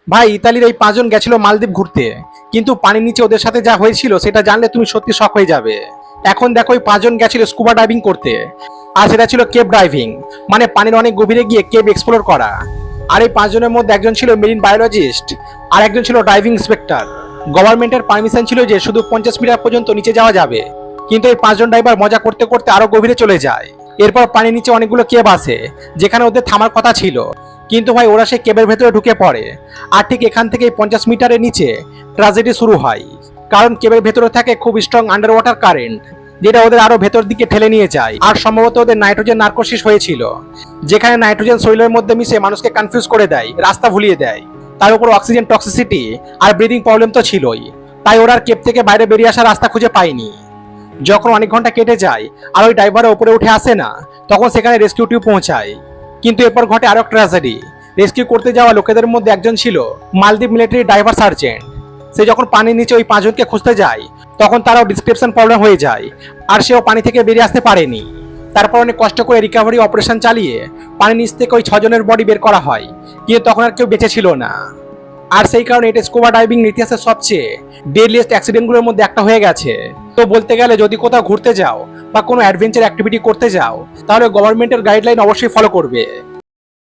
ভাই, ইতালির এই পাঁচজন গেছিল মালদ্বীপ ঘুরতে, কিন্তু পানির নিচে ওদের সাথে যা হয়েছিল সেটা জানলে তুমি সত্যি শক হয়ে যাবে। এখন দেখো, ওই পাঁচজন গেছিল স্কুবা ডাইভিং করতে, আর সেটা ছিল কেভ ডাইভিং, মানে পানির অনেক গভীরে গিয়ে কেভ এক্সপ্লোর করা। আর এই পাঁচজনের মধ্যে একজন ছিল মেরিন বায়োলজিস্ট, আর একজন ছিল ডাইভিং ইন্সপেক্টর। গভর্নমেন্টের পারমিশন ছিল যে শুধু 50 মিটার পর্যন্ত নিচে যাওয়া যাবে, কিন্তু এই পাঁচজন ড্রাইভার মজা করতে করতে আরো গভীরে চলে যায়। এরপর পানির নিচে অনেকগুলো কেভ আসে যেখানে ওদের থামার কথা ছিল, কিন্তু ভাই ওরা সেই কেবের ভেতরে ঢুকে পড়ে। আর ঠিক এখান থেকে 50 মিটারের নিচে ট্র্যাজেডি শুরু হয়, কারণ কেবের ভেতরে থাকে খুব স্ট্রং আন্ডার ওয়াটার কারেন্ট, যেটা ওদের আরো ভেতর দিকে ঠেলে নিয়ে যায়। আর সম্ভবত ওদের নাইট্রোজেন নার্কোসিস হয়েছিল, যেখানে নাইট্রোজেন শরীরের মধ্যে মিশে মানুষকে কনফিউজ করে দেয়, রাস্তা ভুলিয়ে দেয়। তার উপর অক্সিজেন টক্সিসিটি আর ব্রিদিং প্রবলেম তো ছিলই, তাই ওরা আর কেব থেকে বাইরে বেরিয়ে আসার রাস্তা খুঁজে পায়নি। যখন অনেক ঘন্টা কেটে যায় আর ওই ড্রাইভার উপরে উঠে আসে না, তখন সেখানে রেস্কিউ টিম পৌঁছায়। কিন্তু এরপর ঘটে আরো ট্র্যাজেডি। রেস্কিউ করতে যাওয়া লোকেদের মধ্যে একজন ছিল মালদ্বীপ মিলিটারি ড্রাইভার সার্জেন্ট। সে যখন পানির নিচে ওই পাঁচজনকে খুঁজতে যায়, তখন তারাও ডিসক্রিপশন প্রবলেম হয়ে যায়, আর সেও পানি থেকে বেরিয়ে আসতে পারেনি। তারপর অনেক কষ্ট করে রিকভারি অপারেশন চালিয়ে পানির নিচ থেকে ওই ছজনের বডি বের করা হয়, কিন্তু তখন আর কেউ বেঁচে ছিল না। আর সেই কারণে এটা স্কুবা ডাইভিং ইতিহাসের সবচেয়ে ডেডলিয়েস্ট অ্যাক্সিডেন্টগুলোর মধ্যে একটা হয়ে গেছে। তো বলতে গেলে, যদি কোথাও ঘুরতে যাও বা কোনো অ্যাডভেঞ্চার অ্যাক্টিভিটি করতে যাও, তাহলে গভর্নমেন্টের গাইডলাইন অবশ্যই ফলো করবে।